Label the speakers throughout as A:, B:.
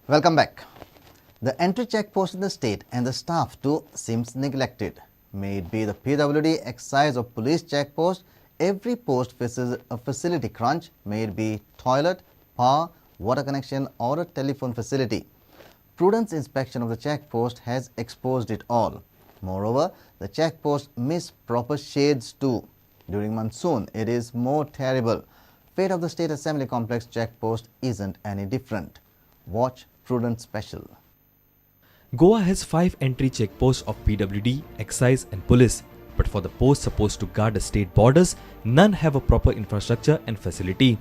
A: Welcome back. The entry check post in the state and the staff too seems neglected. May it be the PWD, excise or police check post, every post faces a facility crunch, may it be toilet, power, water connection or a telephone facility. Prudent's inspection of the check post has exposed it all. Moreover, the check post miss proper shades too. During monsoon, it is more terrible. Fate of the State Assembly Complex check post isn't any different. Watch Prudent Special.
B: Goa has 5 entry checkposts of PWD, excise and police, but for the posts supposed to guard the state borders, none have a proper infrastructure and facility.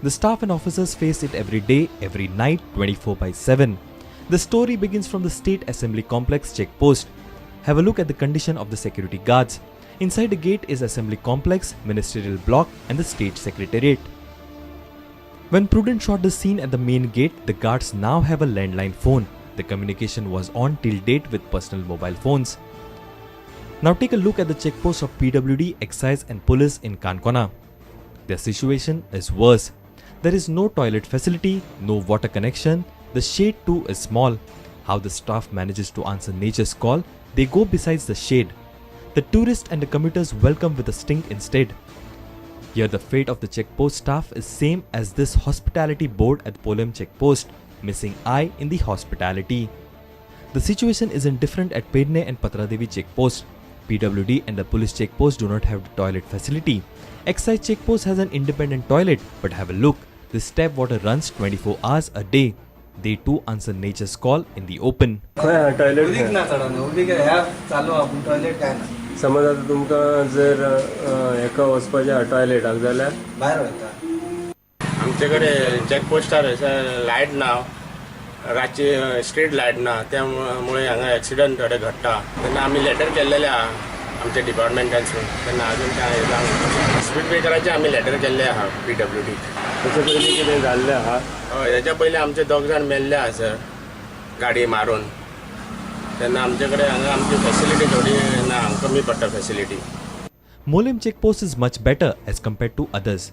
B: The staff and officers face it every day, every night, 24/7. The story begins from the State Assembly Complex checkpost. Have a look at the condition of the security guards. Inside the gate is Assembly Complex, Ministerial Block and the State Secretariat. When Prudent shot the scene at the main gate, the guards now have a landline phone. The communication was on till date with personal mobile phones. Now take a look at the checkposts of PWD, excise and police in Kankona. Their situation is worse. There is no toilet facility, no water connection, the shade too is small. How the staff manages to answer nature's call, they go besides the shade. The tourists and the commuters welcome with a stink instead. Here the fate of the checkpost staff is same as this hospitality board at Polem checkpost, missing eye in the hospitality. The situation isn't different at Pedne and Patradevi checkpost. PWD and the police checkpost do not have the toilet facility. Excise checkpost has an independent toilet, but have a look, this tap water runs 24 hours a day. They too answer nature's call in the open.
C: समज आता तुमकां जर एका वचपाचें टॉयलेटाक जाल्यार भायर वयता.
D: आमचे कडेन चॅकपोस्टार लायट ना, रातची स्ट्रीट लायट ना, त्यामुळे हांगा एक्सिडंट थोडे घडटा. तेन्ना आमी लेटर केल्लेले आहा आमच्या डिपार्टमेंटानसून, तेन्ना अजून कांय जावंक स्पीड ब्रेकराचे आमी लेटर केल्ले आहा PWD.
C: तेचे पयलीं कितें जाल्लें आहा?
D: हय, हेच्या पयलीं आमचे 2 जाण मेल्ले आहा सर, गाडी मारून. तेन्ना आमचे कडेन हांगा आमची फॅसिलिटी थोडी ना, कमी पडटा facility.
B: Molem checkpost is much better as compared to others.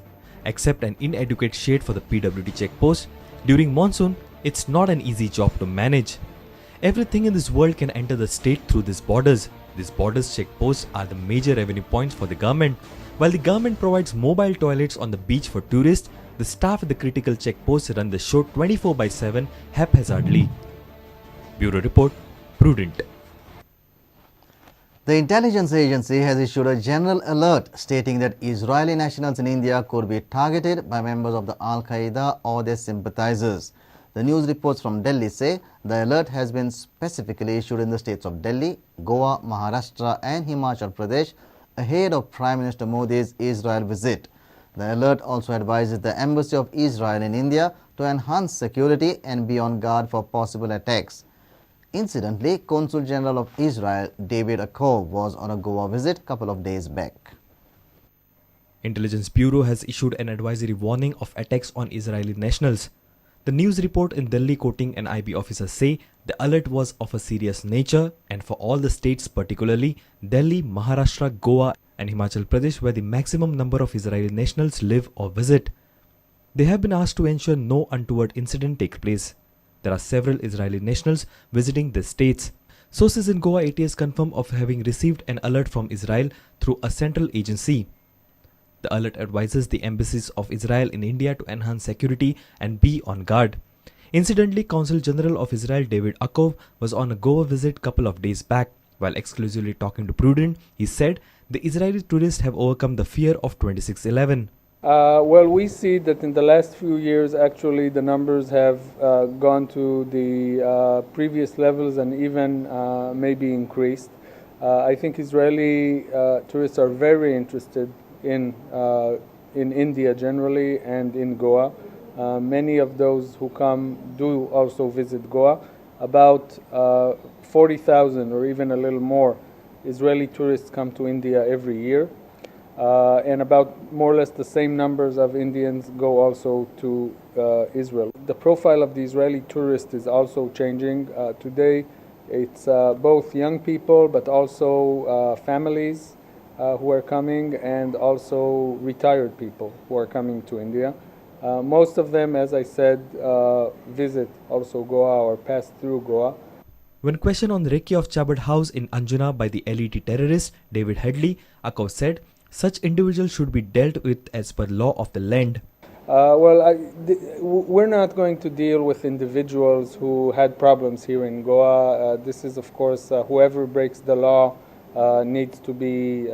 B: Except an inadequate shade for the PWD checkpost, during monsoon, it's not an easy job to manage. Everything in this world can enter the state through these borders. These borders checkposts are the major revenue points for the government. While the government provides mobile toilets on the beach for tourists, the staff at the critical checkposts run the show 24/7 haphazardly. Bureau Report, Prudent.
A: The intelligence agency has issued a general alert stating that Israeli nationals in India could be targeted by members of the Al-Qaeda or their sympathizers. The news reports from Delhi say the alert has been specifically issued in the states of Delhi, Goa, Maharashtra and Himachal Pradesh ahead of Prime Minister Modi's Israel visit. The alert also advises the Embassy of Israel in India to enhance security and be on guard for possible attacks. Incidentally, Consul General of Israel David Akov was on a Goa visit couple of days back.
B: Intelligence Bureau has issued an advisory warning of attacks on Israeli nationals. The news report in Delhi quoting an IB officer say the alert was of a serious nature and for all the states, particularly Delhi, Maharashtra, Goa and Himachal Pradesh, where the maximum number of Israeli nationals live or visit. They have been asked to ensure no untoward incident takes place. There are several Israeli nationals visiting the states. Sources in Goa ATS confirm of having received an alert from Israel through a central agency. The alert advises the embassies of Israel in India to enhance security and be on guard. Incidentally, Consul General of Israel David Akov was on a Goa visit couple of days back. While exclusively talking to Prudent, he said the Israeli tourists have overcome the fear of 26/11.
E: Well, we see that in the last few years, actually, the numbers have gone to the previous levels and even maybe increased. I think Israeli tourists are very interested in India generally and in Goa. Many of those who come do also visit Goa. About 40,000 or even a little more Israeli tourists come to India every year. And about more or less the same numbers of Indians go also to Israel. The profile of the Israeli tourist is also changing. Today it's both young people but also families who are coming and also retired people who are coming to India. Most of them, as I said, visit also Goa or pass through Goa.
B: When questioned on the recce of Chabad House in Anjuna by the LET terrorist David Headley, Akau said such individuals should be dealt with as per law of the land.
E: We're not going to deal with individuals who had problems here in Goa. This is, of course, whoever breaks the law needs to be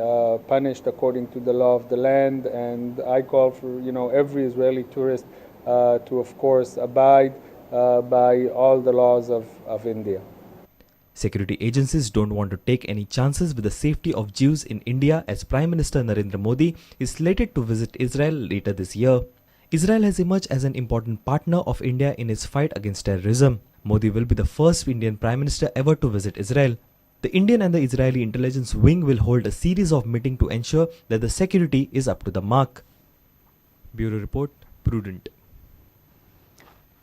E: punished according to the law of the land. And I call for, every Israeli tourist to, of course, abide by all the laws of India.
B: Security agencies don't want to take any chances with the safety of Jews in India as Prime Minister Narendra Modi is slated to visit Israel later this year. Israel has emerged as an important partner of India in its fight against terrorism. Modi will be the first Indian Prime Minister ever to visit Israel. The Indian and the Israeli intelligence wing will hold a series of meetings to ensure that the security is up to the mark. Bureau Report, Prudent.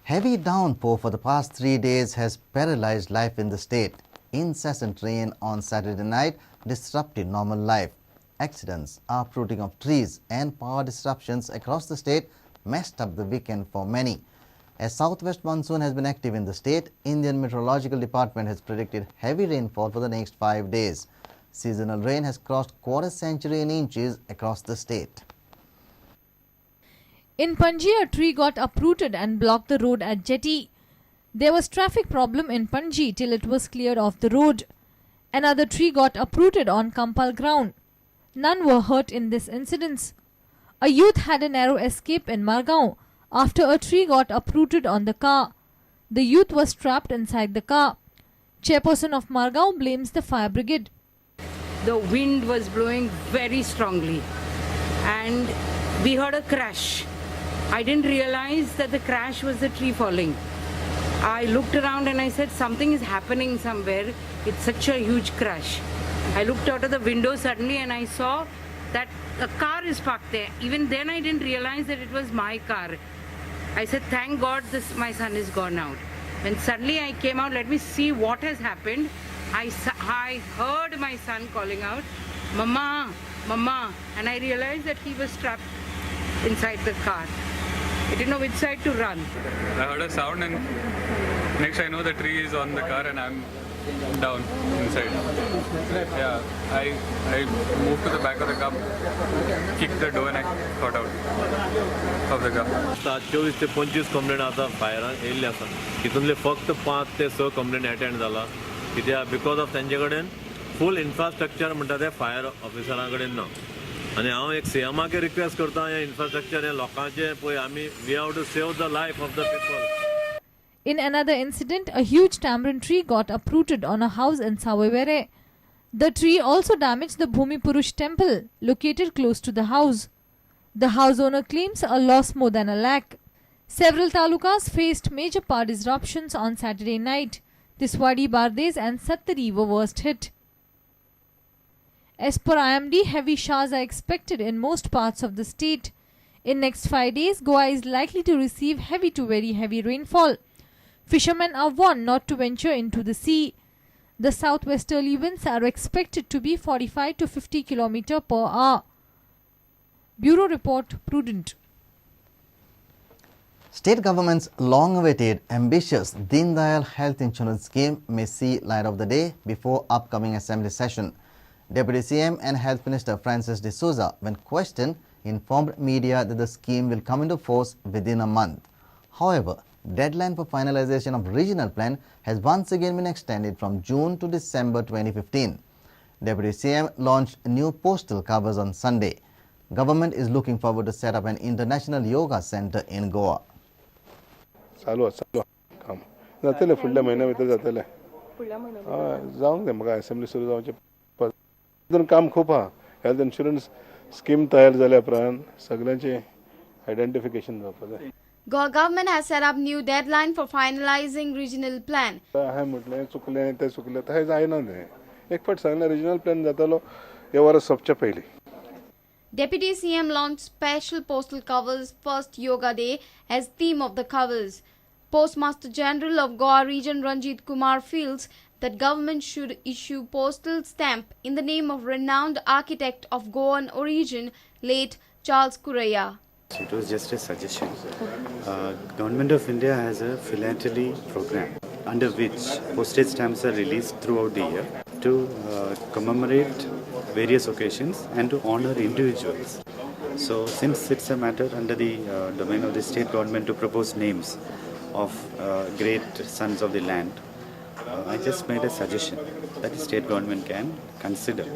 A: Heavy downpour for the past 3 days has paralyzed life in the state. Incessant rain on Saturday night disrupted normal life. Accidents, uprooting of trees and power disruptions across the state messed up the weekend for many. As southwest monsoon has been active in the state, Indian Meteorological Department has predicted heavy rainfall for the next 5 days. Seasonal rain has crossed quarter century in inches across the state.
F: In Panji, a tree got uprooted and blocked the road at Jetty. There was traffic problem in Panji till it was cleared off the road. Another tree got uprooted on Kampal ground. None were hurt in this incident. A youth had a narrow escape in Margao after a tree got uprooted on the car. The youth was trapped inside the car. Chairperson of Margao blames the fire brigade.
G: The wind was blowing very strongly and we heard a crash. I didn't realize that the crash was the tree falling. I looked around and I said, something is happening somewhere. It's such a huge crash. I looked out of the window suddenly and I saw that a car is parked there. Even then I didn't realize that it was my car. I said, thank God my son is gone out. When suddenly I came out, let me see what has happened. I heard my son calling out, Mama, Mama, and I realized that he was trapped inside the car. I didn't know which side to run.
H: I heard a sound and next I know the tree is on the car and I'm down inside. Yeah, I moved to the back of the car, kicked the door and I got out of the car.
I: 24 ते 25 complaint आता फायरान येयल्ले आसा तितूंतले फक्त 5 ते 6 complaint attend जाला कित्याक because of तेंचे कडेन फूल infrastructure म्हणटा ते फायर ऑफिसरां कडेन ना आनी हांव एक सीएमाक रिक्वेस्ट करता हे इन्फ्रास्ट्रक्चर हे लोकांचे पळय आमी we have to save the life of the people.
F: In another incident, a huge tamarind tree got uprooted on a house in Savivere. The tree also damaged the Bhumi Purush temple located close to the house. The house owner claims a loss more than a lakh. Several talukas faced major power disruptions on Saturday night. Tiswadi, Bardes and Sattari were worst hit. As per IMD, heavy showers are expected in most parts of the state. In next 5 days, Goa is likely to receive heavy to very heavy rainfall. Fishermen are warned not to venture into the sea. The southwesterly winds are expected to be 45 to 50 km per hour. Bureau Report, Prudent.
A: State government's long-awaited, ambitious Deen Dayal Health Insurance Scheme may see light of the day before upcoming assembly session. Deputy CM and Health Minister Francis D'Souza, when questioned, informed media that the scheme will come into force within a month. However, deadline for finalization of regional plan has once again been extended from June to December 2015. Deputy CM launched new postal covers on Sunday. Government is looking forward to set up an international yoga center in Goa.
J: चालू काम जातले फुडल्या म्हयन्या भितर जातले जावंक जाय म्हाका असेंब्ली सुरू जावचे काम खूब आहा हेल्थ इन्शुरन्स स्कीम तयार जाल्या उपरांत सगळ्यांचे आयडेंटिफिकेशन जावपाक जाय.
K: Goa government has set up new deadline for finalizing regional plan.
J: हांवें म्हटलें चुकलें तें चुकलें तशें जायना तें एक फावट सांगलें रिजनल प्लॅन जातालो हे वर्स सोंपचे पयलीं.
K: Deputy CM launched special postal covers first Yoga Day as theme of the covers. Postmaster General of Goa region Ranjit Kumar feels that government should issue postal stamp in the name of renowned architect of Goan origin, late Charles Kuraya.
L: It was just a suggestion. Government of India has a philately program under which postage stamps are released throughout the year to commemorate various occasions and to honor individuals. So since it's a matter under the domain of the state government to propose names of great sons of the land, I just made a suggestion that the state government can consider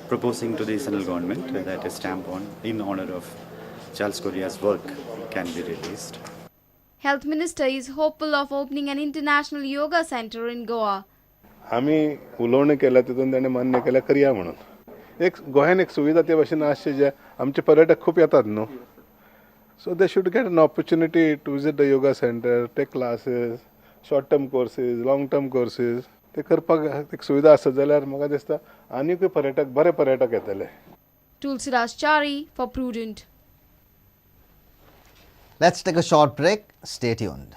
L: proposing to the central government that a stamp on in honor of Charles Correa's work can be released.
K: Health Minister is hopeful of opening an international yoga center in Goa.
J: आम्ही उलोवणें केल्या तितून ताणें मान्य केल्या करया म्हणून एक गोंयान एक सुविधा ते भाशेन आसचे जे आमचे पर्यटक खूब येतात न्हू so they should get an opportunity to visit the yoga centre take classes short term courses long term courses ते करपाक एक सुविधा आसत जाल्यार म्हाका दिसता आनीकूय पर्यटक बरे पर्यटक येतले.
K: Tulsidas Chari for Prudent.
A: Let's take a short break. Stay tuned.